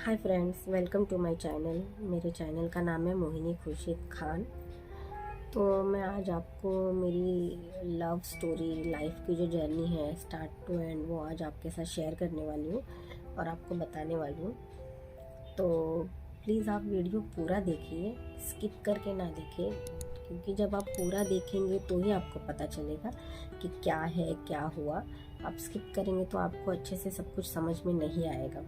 Hi friends, welcome to my channel. मेरे channel का नाम है मोहिनी खुर्शीद खान। तो मैं आज आपको मेरी लव स्टोरी, लाइफ की जो जर्नी है स्टार्ट टू एंड, वो आज आपके साथ शेयर करने वाली हूँ और आपको बताने वाली हूँ। तो प्लीज़ आप वीडियो पूरा देखिए, स्किप करके ना देखिए, क्योंकि जब आप पूरा देखेंगे तो ही आपको पता चलेगा कि क्या है, क्या हुआ। आप स्किप करेंगे तो आपको अच्छे से सब कुछ समझ में नहीं आएगा।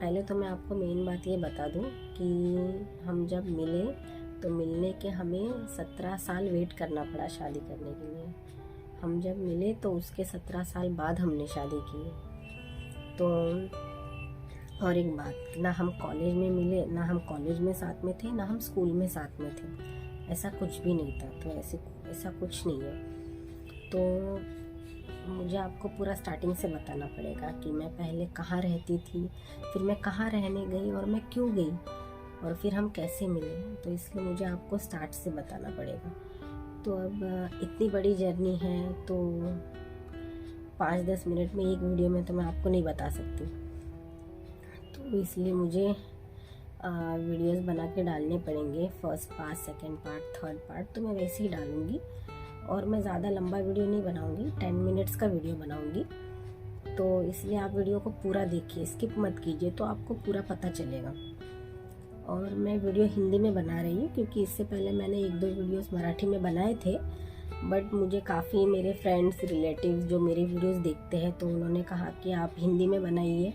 पहले तो मैं आपको मेन बात ये बता दूं कि हम जब मिले तो मिलने के हमें 17 साल वेट करना पड़ा शादी करने के लिए। हम जब मिले तो उसके 17 साल बाद हमने शादी की। तो और एक बात, ना हम कॉलेज में मिले, ना हम कॉलेज में साथ में थे, ना हम स्कूल में साथ में थे। ऐसा कुछ भी नहीं था। तो ऐसा कुछ नहीं है। तो मुझे आपको पूरा स्टार्टिंग से बताना पड़ेगा कि मैं पहले कहाँ रहती थी, फिर मैं कहाँ रहने गई और मैं क्यों गई, और फिर हम कैसे मिले। तो इसलिए मुझे आपको स्टार्ट से बताना पड़ेगा। तो अब इतनी बड़ी जर्नी है तो 5-10 मिनट में एक वीडियो में तो मैं आपको नहीं बता सकती। तो इसलिए मुझे वीडियोस बना के डालने पड़ेंगे। First part, second part, third part तो मैं वैसे ही डालूँगी। और मैं ज़्यादा लंबा वीडियो नहीं बनाऊंगी, 10 मिनट्स का वीडियो बनाऊंगी। तो इसलिए आप वीडियो को पूरा देखिए, स्किप मत कीजिए, तो आपको पूरा पता चलेगा। और मैं वीडियो हिंदी में बना रही हूँ क्योंकि इससे पहले मैंने 1-2 वीडियोस मराठी में बनाए थे, बट मुझे काफ़ी मेरे फ्रेंड्स, रिलेटिव्स जो मेरी वीडियोस देखते हैं तो उन्होंने कहा कि आप हिंदी में बनाइए,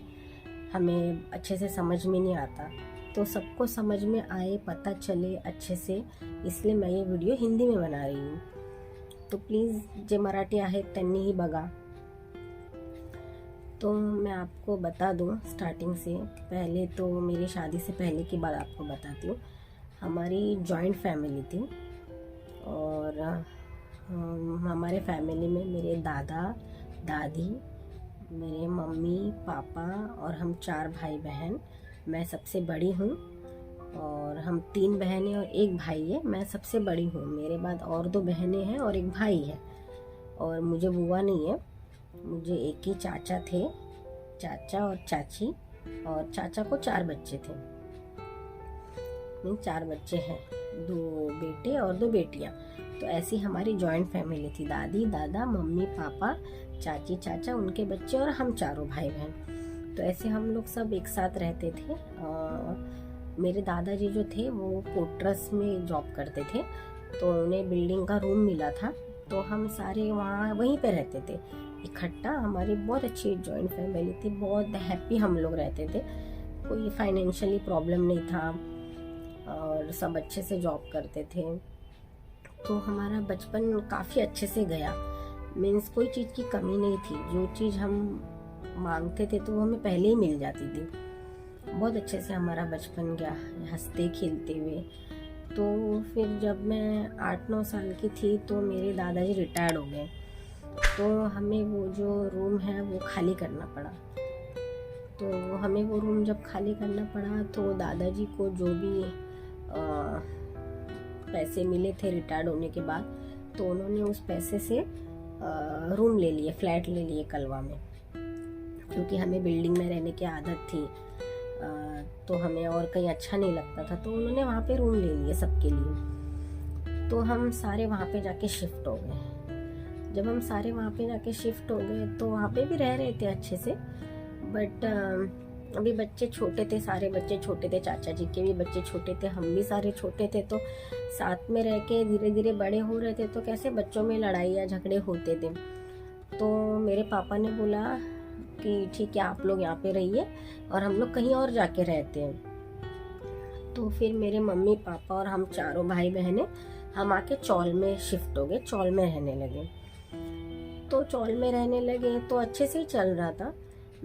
हमें अच्छे से समझ में नहीं आता। तो सबको समझ में आए, पता चले अच्छे से, इसलिए मैं ये वीडियो हिंदी में बना रही हूँ। तो प्लीज़ जे मराठी आहेत त्यांनीही बघा। तो मैं आपको बता दूं स्टार्टिंग से, पहले तो मेरी शादी से पहले की बात आपको बताती हूँ। हमारी जॉइंट फैमिली थी और हमारे फैमिली में मेरे दादा दादी, मेरे मम्मी पापा और हम 4 भाई बहन। मैं सबसे बड़ी हूँ और हम 3 बहनें और 1 भाई है। मैं सबसे बड़ी हूँ, मेरे बाद और 2 बहनें हैं और 1 भाई है। और मुझे बुआ नहीं है, मुझे एक ही चाचा थे, चाचा और चाची। और चाचा को 4 बच्चे थे, नहीं 4 बच्चे हैं, 2 बेटे और 2 बेटियां। तो ऐसी हमारी जॉइंट फैमिली थी, दादी दादा, मम्मी पापा, चाची चाचा, उनके बच्चे और हम चारों भाई बहन। तो ऐसे हम लोग सब एक साथ रहते थे। मेरे दादाजी जो थे वो पोर्ट्रस में जॉब करते थे, तो उन्हें बिल्डिंग का रूम मिला था, तो हम सारे वहाँ वहीं पे रहते थे इकट्ठा। हमारी बहुत अच्छी जॉइंट फैमिली थी, बहुत हैप्पी हम लोग रहते थे, कोई फाइनेंशियली प्रॉब्लम नहीं था और सब अच्छे से जॉब करते थे। तो हमारा बचपन काफ़ी अच्छे से गया, मीन्स कोई चीज़ की कमी नहीं थी। जो चीज़ हम मांगते थे तो वो हमें पहले ही मिल जाती थी। बहुत अच्छे से हमारा बचपन गया, हंसते खेलते हुए। तो फिर जब मैं 8-9 साल की थी तो मेरे दादाजी रिटायर्ड हो गए, तो हमें वो जो रूम है वो खाली करना पड़ा। तो हमें वो रूम जब खाली करना पड़ा तो दादाजी को जो भी पैसे मिले थे रिटायर्ड होने के बाद, तो उन्होंने उस पैसे से रूम ले लिए, फ्लैट ले लिए कलवा में, क्योंकि हमें बिल्डिंग में रहने की आदत थी। तो हमें और कहीं अच्छा नहीं लगता था, तो उन्होंने वहाँ पे रूम ले लिए सबके लिए। तो हम सारे वहाँ पे जाके शिफ्ट हो गए। जब हम सारे वहाँ पे जाके शिफ्ट हो गए तो वहाँ पे भी रह रहे थे अच्छे से, बट अभी बच्चे छोटे थे, सारे बच्चे छोटे थे, चाचा जी के भी बच्चे छोटे थे, हम भी सारे छोटे थे। तो साथ में रह के धीरे धीरे बड़े हो रहे थे, तो कैसे बच्चों में लड़ाई या झगड़े होते थे। तो मेरे पापा ने बोला कि ठीक है, आप लोग यहाँ पे रहिए और हम लोग कहीं और जाके रहते हैं। तो फिर मेरे मम्मी पापा और हम चारों भाई बहनें हम आके चौल में शिफ्ट हो गए, चौल में रहने लगे। तो चौल में रहने लगे तो अच्छे से ही चल रहा था,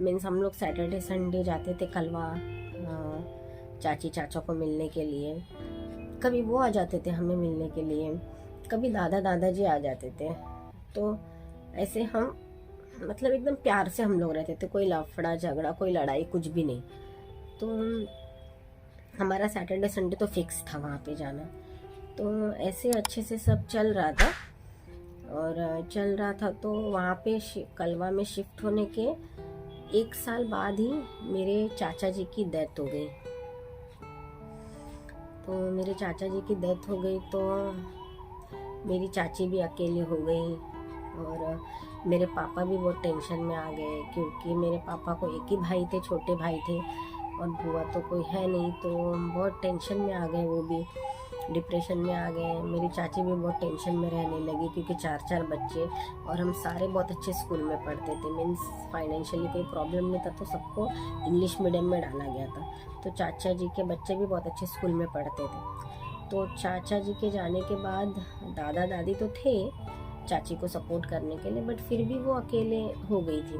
मीन्स हम लोग सैटरडे संडे जाते थे कलवा चाची चाचा को मिलने के लिए। कभी वो आ जाते थे हमें मिलने के लिए, कभी दादा दादाजी आ जाते थे। तो ऐसे हम मतलब एकदम प्यार से हम लोग रहते थे, कोई लफड़ा झगड़ा, कोई लड़ाई, कुछ भी नहीं। तो हमारा सैटरडे संडे तो फिक्स था वहाँ पे जाना। तो ऐसे अच्छे से सब चल रहा था, और चल रहा था तो वहाँ पे कलवा में शिफ्ट होने के 1 साल बाद ही मेरे चाचा जी की डेथ हो गई। तो मेरे चाचा जी की डेथ हो गई तो मेरी चाची भी अकेले हो गई, और मेरे पापा भी बहुत टेंशन में आ गए, क्योंकि मेरे पापा को एक ही भाई थे, छोटे भाई थे, और बुआ तो कोई है नहीं। तो बहुत टेंशन में आ गए, वो भी डिप्रेशन में आ गए। मेरी चाची भी बहुत टेंशन में रहने लगी, क्योंकि 4 बच्चे, और हम सारे बहुत अच्छे स्कूल में पढ़ते थे। मीन्स फाइनेंशियली कोई प्रॉब्लम नहीं था, तो सबको इंग्लिश मीडियम में डाला गया था। तो चाचा जी के बच्चे भी बहुत अच्छे स्कूल में पढ़ते थे। तो चाचा जी के जाने के बाद दादा दादी तो थे चाची को सपोर्ट करने के लिए, बट फिर भी वो अकेले हो गई थी।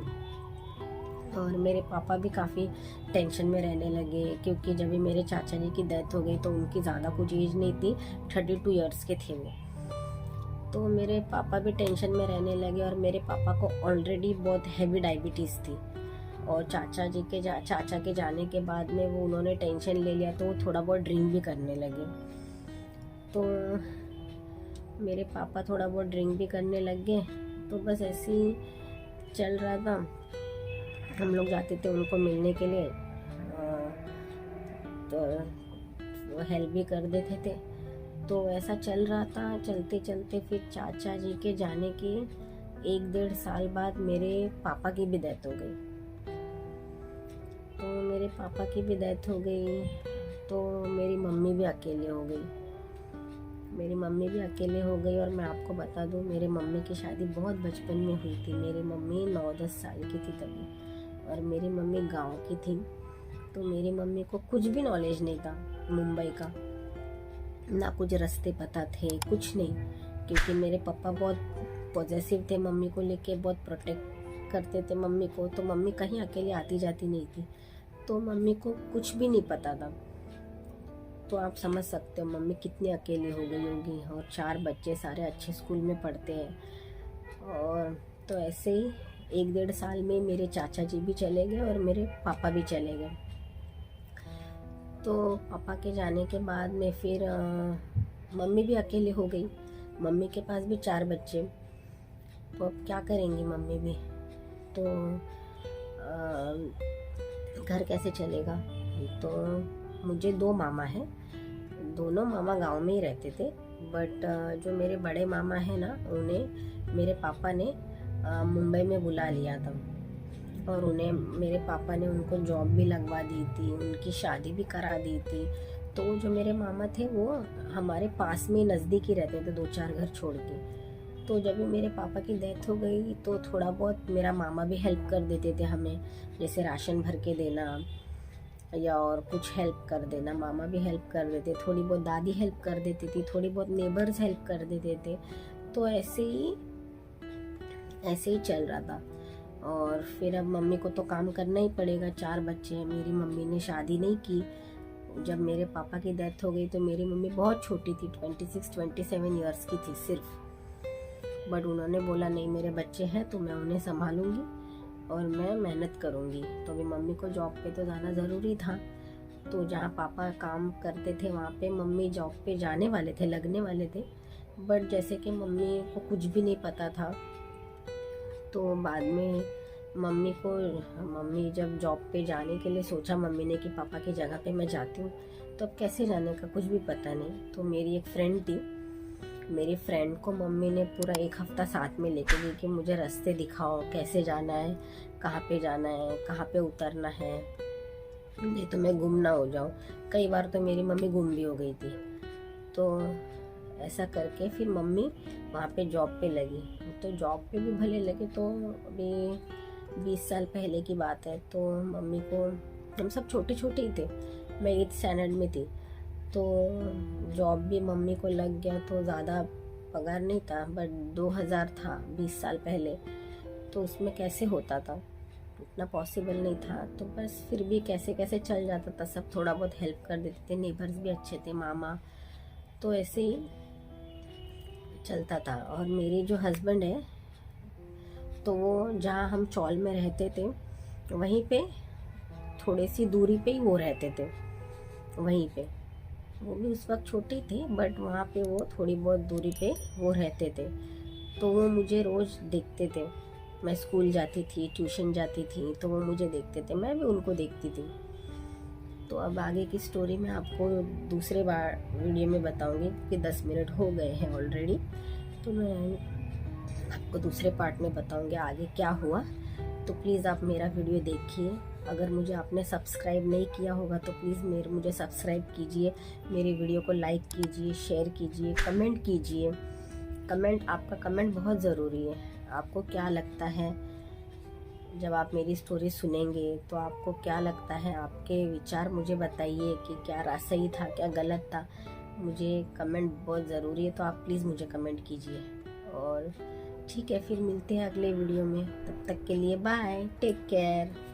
और मेरे पापा भी काफ़ी टेंशन में रहने लगे, क्योंकि जब भी मेरे चाचा जी की डेथ हो गई तो उनकी ज़्यादा कुछ एज नहीं थी, 32 ईयर्स के थे वो। तो मेरे पापा भी टेंशन में रहने लगे, और मेरे पापा को ऑलरेडी बहुत हैवी डायबिटीज़ थी। और चाचा के जाने के बाद में वो उन्होंने टेंशन ले लिया, तो वो थोड़ा बहुत ड्रिंक भी करने लगे। तो मेरे पापा थोड़ा बहुत ड्रिंक भी करने लग गए। तो बस ऐसे ही चल रहा था। हम लोग जाते थे उनको मिलने के लिए, तो वो हेल्प भी कर देते थे। तो ऐसा चल रहा था, चलते चलते फिर चाचा जी के जाने के 1-1.5 साल बाद मेरे पापा की भी डेथ हो गई। तो मेरे पापा की भी डेथ हो गई तो मेरी मम्मी भी अकेले हो गई। और मैं आपको बता दूं, मेरे मम्मी की शादी बहुत बचपन में हुई थी। मेरी मम्मी 9-10 साल की थी तभी, और मेरी मम्मी गांव की थी। तो मेरी मम्मी को कुछ भी नॉलेज नहीं था मुंबई का, ना कुछ रास्ते पता थे, कुछ नहीं। क्योंकि मेरे पापा बहुत पॉजेसिव थे, मम्मी को लेके बहुत प्रोटेक्ट करते थे मम्मी को। तो मम्मी कहीं अकेले आती जाती नहीं थी, तो मम्मी को कुछ भी नहीं पता था। तो आप समझ सकते हो मम्मी कितनी अकेली हो गई होगी। और 4 बच्चे सारे अच्छे स्कूल में पढ़ते हैं। और तो ऐसे ही 1-1.5 साल में मेरे चाचा जी भी चले गए और मेरे पापा भी चले गए। तो पापा के जाने के बाद में फिर मम्मी भी अकेले हो गई। मम्मी के पास भी 4 बच्चे, तो अब क्या करेंगी मम्मी भी। तो घर कैसे चलेगा। तो मुझे 2 मामा हैं, दोनों मामा गांव में ही रहते थे। बट जो मेरे बड़े मामा हैं ना, उन्हें मेरे पापा ने मुंबई में बुला लिया था, और उन्हें मेरे पापा ने उनको जॉब भी लगवा दी थी, उनकी शादी भी करा दी थी। तो जो मेरे मामा थे वो हमारे पास में नज़दीक ही रहते थे, 2-4 घर छोड़ के। तो जब भी मेरे पापा की डेथ हो गई तो थोड़ा बहुत मेरा मामा भी हेल्प कर देते थे हमें, जैसे राशन भर के देना या और कुछ हेल्प कर देना। मामा भी हेल्प कर देते, थोड़ी बहुत दादी हेल्प कर देती थी, थोड़ी बहुत नेबर्स हेल्प कर देते थे। तो ऐसे ही चल रहा था। और फिर अब मम्मी को तो काम करना ही पड़ेगा, 4 बच्चे हैं। मेरी मम्मी ने शादी नहीं की। जब मेरे पापा की डेथ हो गई तो मेरी मम्मी बहुत छोटी थी, 26-27 ईयर्स की थी सिर्फ। बट उन्होंने बोला नहीं, मेरे बच्चे हैं तो मैं उन्हें संभालूंगी और मैं मेहनत करूंगी। तो अभी मम्मी को जॉब पे तो जाना ज़रूरी था। तो जहाँ पापा काम करते थे वहाँ पे मम्मी जॉब पे जाने वाले थे, लगने वाले थे। बट जैसे कि मम्मी को कुछ भी नहीं पता था, तो बाद में मम्मी जब जॉब पे जाने के लिए सोचा मम्मी ने कि पापा की जगह पे मैं जाती हूँ, तो अब कैसे जाने का कुछ भी पता नहीं। तो मेरी एक फ्रेंड थी, मेरी फ्रेंड को मम्मी ने पूरा 1 हफ्ता साथ में लेके गई कि मुझे रास्ते दिखाओ, कैसे जाना है, कहाँ पे जाना है, कहाँ पे उतरना है, नहीं तो मैं गुम ना हो जाऊँ। कई बार तो मेरी मम्मी गुम भी हो गई थी। तो ऐसा करके फिर मम्मी वहाँ पे जॉब पे लगी। तो जॉब पे भी भले लगे, तो अभी 20 साल पहले की बात है। तो मम्मी को, हम सब छोटे छोटे ही थे, मैं 8th स्टैंडर्ड में थी। तो जॉब भी मम्मी को लग गया, तो ज़्यादा पगार नहीं था, बट 2000 था 20 साल पहले। तो उसमें कैसे होता था, इतना पॉसिबल नहीं था। तो बस फिर भी कैसे कैसे चल जाता था, सब थोड़ा बहुत हेल्प कर देते थे, नेबर्स भी अच्छे थे, मामा। तो ऐसे ही चलता था। और मेरे जो हस्बैंड है, तो वो जहाँ हम चौल में रहते थे वहीं पे थोड़ी सी दूरी पे ही वो रहते थे। वहीं पे। वो भी उस वक्त छोटे थे, बट वहाँ पे वो थोड़ी बहुत दूरी पे वो रहते थे। तो वो मुझे रोज़ देखते थे। मैं स्कूल जाती थी, ट्यूशन जाती थी, तो वो मुझे देखते थे, मैं भी उनको देखती थी। तो अब आगे की स्टोरी मैं आपको दूसरे बार वीडियो में बताऊंगी, क्योंकि 10 मिनट हो गए हैं ऑलरेडी। तो मैं आपको दूसरे पार्ट में बताऊंगी आगे क्या हुआ। तो प्लीज़ आप मेरा वीडियो देखिए। अगर मुझे आपने सब्सक्राइब नहीं किया होगा तो प्लीज़ मुझे सब्सक्राइब कीजिए, मेरी वीडियो को लाइक कीजिए, शेयर कीजिए, कमेंट कीजिए। आपका कमेंट बहुत ज़रूरी है। आपको क्या लगता है जब आप मेरी स्टोरी सुनेंगे, तो आपको क्या लगता है, आपके विचार मुझे बताइए कि क्या सही था, क्या गलत था। मुझे कमेंट बहुत ज़रूरी है, तो आप प्लीज़ मुझे कमेंट कीजिए। और ठीक है, फिर मिलते हैं अगले वीडियो में। तब तक के लिए बाय, टेक केयर।